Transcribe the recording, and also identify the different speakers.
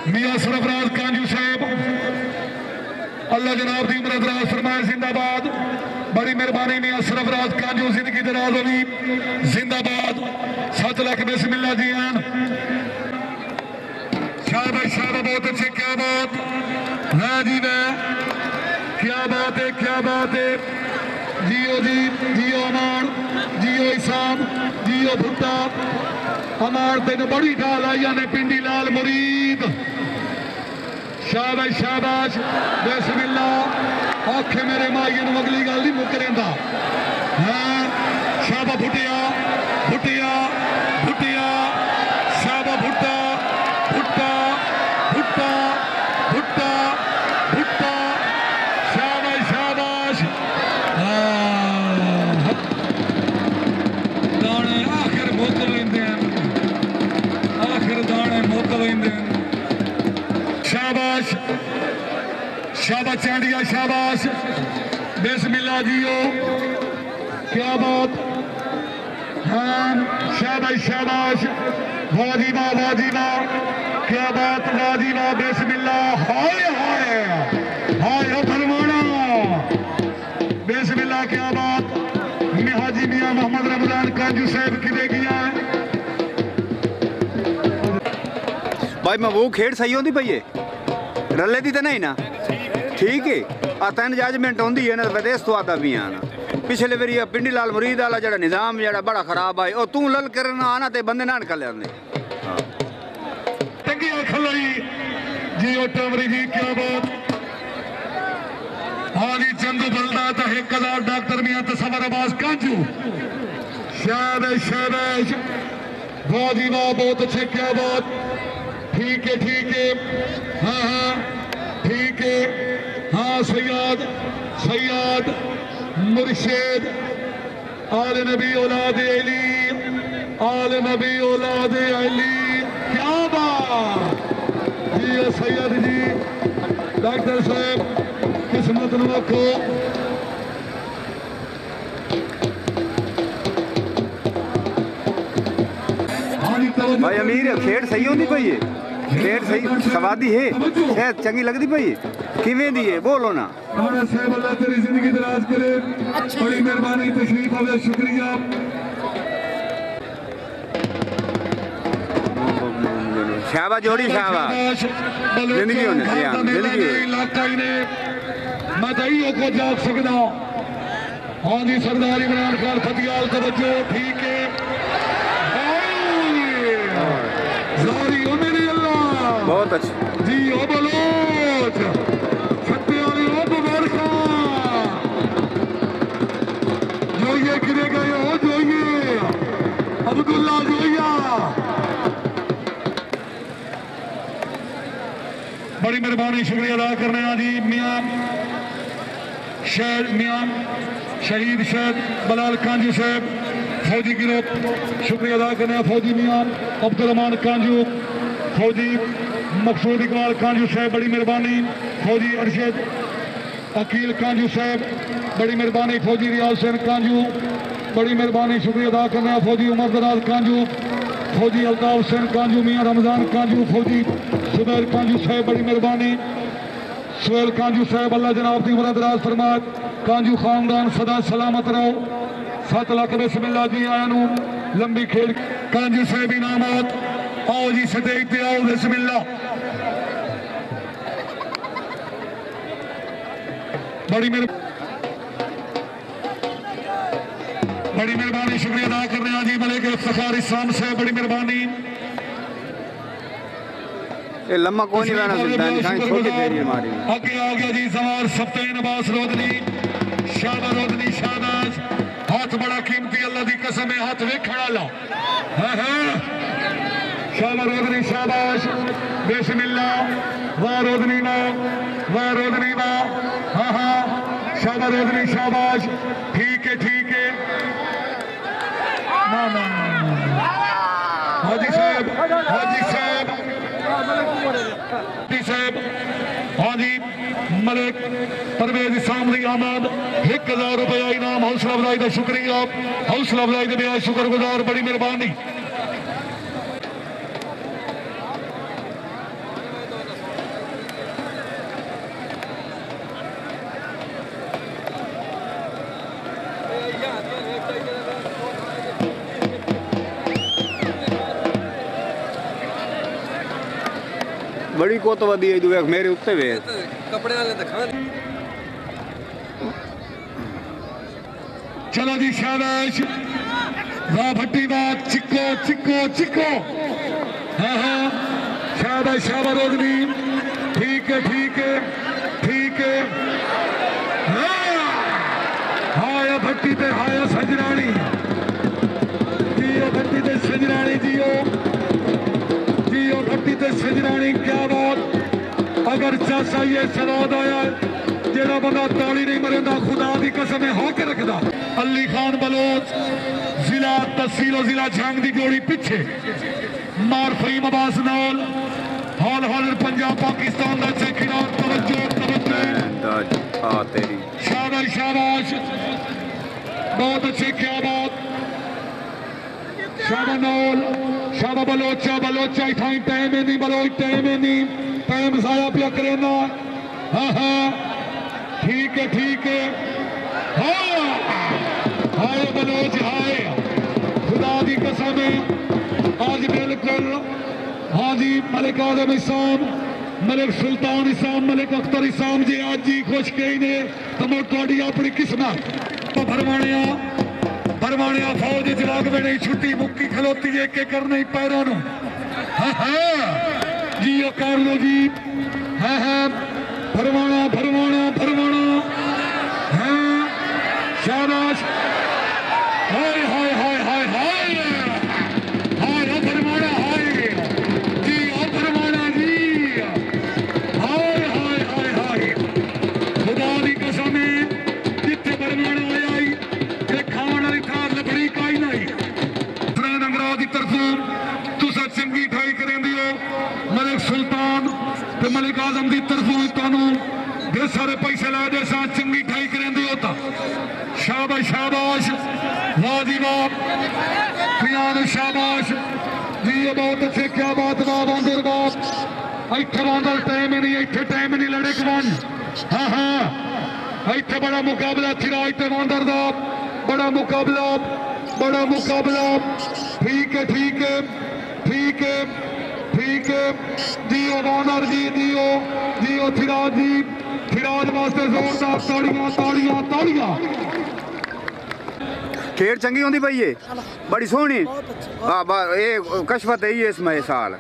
Speaker 1: मियां सरफराज कांजू साहब अल्लाह जनाब दी उम्र दराज फरमाए जिंदाबाद। बड़ी मेहरबानी मियां सरफराज कांजू जिंदगी दराज होगी जिंदाबाद। 7 लाख बिस्मिल्लाह जी आन। शाबाश शाबाश बहुत अच्छे क्या बात है जी वाह क्या बात है क्या बात है। जियो जी जियो अमान जियो इसाम जियो भुट्टा अमान तेन बड़ी ढाल आई ने पिंडी लाल मुरीद। शाबाश शाबाश बिस्मिल्लाह आखे मेरे माइये नूं अगली गल नहीं मुक रहिंदा। हाँ शाबा भुटिया भुटिया भुटिया शाबा भुट्टा भुट्टा भुट्टा भुट्टा भुट्टा शाबाश शाबाश। दाने आखिर मुक लेंदे आखिर दाने मुक लेंदे। शाबाश शाबाश चांडिया शाबाश बिस्मिल्लाह जियो क्या बात। हाँ शाबाश शाबाश वाजीबा वाजीबा क्या बात वाजीबा बिस्मिल्लाह। हाय हाय हाय फरमाना बिस्मिल्लाह क्या बात। हाजी मियां मोहम्मद रमजान कांजू साहब की देगियां
Speaker 2: भाई मैं वो खेड सही होती पई है रले दी तो नहीं ना ठीक है। 3 जजमेंट होंगी है ना विदेश तो आता भी आना पिछले बारी पिंडी लाल मुरीद वाला जो निज़ाम जो बड़ा खराब है और तू लल करना आना तो बंदे ना निकल आते।
Speaker 1: जी टमरी जी क्या बात। हाँ जी चंदू बलदा तो 1000 डॉक्टर मियां तसवर अब्बास कांजू शाबाश शाबाश वाह जी वाह बहुत अच्छे क्या बात। ठीक है हाँ हाँ ठीक है हाँ सैयद सैयद मुर्शिद आल नबी औलाद अली आल नबी औलाद अली क्या बात जी सैयद जी डॉक्टर साहब किस्मत नूं रखो।
Speaker 2: भाई अमीर खेड सही होती पई है खेड सही सवादी है शायद चंगी लगती पई है किवें दी है बोलो ना।
Speaker 1: राणा साहब अल्लाह तेरी जिंदगी दराज करे बड़ी मेहरबानी तशरीफ आवे शुक्रिया।
Speaker 2: शाबा जोड़ी शाबा जिंदगी होने जिंदगी
Speaker 1: इलाका ही ने मैं तो को जाग सकदा। हाँ जी सरदार इमरान खान फतियाल तवज्जो ठीक है
Speaker 2: बहुत अच्छे
Speaker 1: जी ओ बलोच सत्ते वाले ओ बरखा जोइए गिरे गए हो जोइए अब्दुल्ला जोइया बड़ी मेहरबानी शुक्रिया अदा करने जी मियां शहीद शहद बलाल कांजू साहब फौजी गिरोह शुक्रिया अदा करने फौजी मियां अब्दुल रहमान कांजू फौजी मकसूद इकबाल कांजू साहब बड़ी मेहरबानी। फौजी अरशद अकील कांजू साहब बड़ी मेहरबानी। फौजी रियाज हुसैन कांजू बड़ी मेहरबानी शुक्रिया अदा करना। फौजी उमर दराज कांजू फौजी अल्ताफ हुसैन कांजू मियां रमजान कांजू फौजी सुबैर कांजू साहब बड़ी मेहरबानी। सुहेल कांजू साहब अल्लाह जनाब की उम्र दराज फरमाए कांजू खानदान सदा सलामत रहो। 7 लाख बिस्मिल्लाह जी आया लंबी खेल कांजू साहब इनामत आओ जी स्टेज पे आओ बिस्मिल्लाह। बड़ी मेहरबानी शुक्रिया अदा करने जी मलिक इफ्तिखार इस्लाम साहब बड़ी मेहरबानी।
Speaker 2: लम्मा कौन ही रहना
Speaker 1: आगे आ गया जी सवार सफ्तैन अब्बास रोदनी शाबाश रोदनी शाबाश हाथ बड़ा कीमती अल्लाह की कसम है हाथ वेखण वाला शाबाश रोदनी शाबाश बिस्मिल्लाह वाह रोदनी वाह रोदनी वाह हाँ हाँ शाबाश रोदनी शाबाश ठीक है हाजी साहब हाँ जी मलिक परवेज इस्लाम की आमद 1000 रुपया इनाम हौसला अफजाई का शुक्रिया हौसला अफजाई के बेहद शुक्रगुजार बड़ी मेहरबानी
Speaker 2: बड़ी कोतवादी है तू मेरे उत्ते वे
Speaker 3: कपड़े वाले दिखा
Speaker 1: चलो जी शाबाश वाह भट्टी वाह चिक्को चिक्को चिक्को हाँ हाँ शाबाश शाबाश रोजनी ठीक है ठीक है ठीक है हाँ हाया भट्टी ते हाया सजरानी जियो भट्टी ते सजरानी जियो भट्टी ते सजरानी क्या बात अगर चाचा ये सवाद आया जेड़ा बंदा ताली नहीं मरेंदा खुदा दी कसम है होके रखदा अली खान बलोच जिला तहसील और जिला झांग दी जोड़ी पीछे मार फहीम अब्बास नाल हॉल हॉल पंजाब पाकिस्तान दा चेखिरा तवज्जो तवज्जो
Speaker 2: तेरी
Speaker 1: शाबाश शाबाश बहुत अच्छे क्या बात शाबा नाल शाबा बलोचा बलोचा इथाई टाइम है नहीं बलोच टाइम है नहीं टाइम जाया पिया करेना हाँ हाँ ठीक है हाँ हाय बलोच हाय खुदा दी कसम आज बिल्कुल हाँ जी मलिक आजम इसाम मलिक सुल्तान इसाम मलिक अख्तर इसाम जी आज जी खुश गई ने तो थोड़ी अपनी किस्मत तो भरवाणिया फौज जवाब में नहीं छुट्टी मुक्की खलोती है के करने ही पैरों नू हाँ हाँ जी ओ कर लो जी हाँ हाँ भरवाना हाँ शाबाश हाय हाय हाय हाय हाय हाय ओ भरवाना हाय जी ओ भरवाना जी हाय हाय हाय हाय खुदा दी कसम जिथे भरवाना आया ते खाण वाली थार लबड़ी काई नहीं फरैन अंगराज की तरफों तुसा चंगी ठाई करेंदी हो मलिक सुल्तान ते मलिक आजम की तरफों तुहानू ढेर सारे पैसे ला दे सा चंगी ठाई करेंदी हो ता शाबाश शाबाश वाह जी वाह पियान शाबाश जी ये बहुत अच्छे क्या बात वाह बांदर बाप इत्थे बांदर टाइम नहीं इत्थे टाइम नहीं लड़े कमान हाँ हाँ इत्थे बड़ा मुकाबला थिरा इत्थे बांदर दा बड़ा मुकाबला ठीक है दियो बांदर जी दियो थिराज वास्ते जोरदार ताड़ियां
Speaker 2: खेड चंगी होंदी भाई ये बड़ी सोहनी हाँ ये कशफत है ये इस साल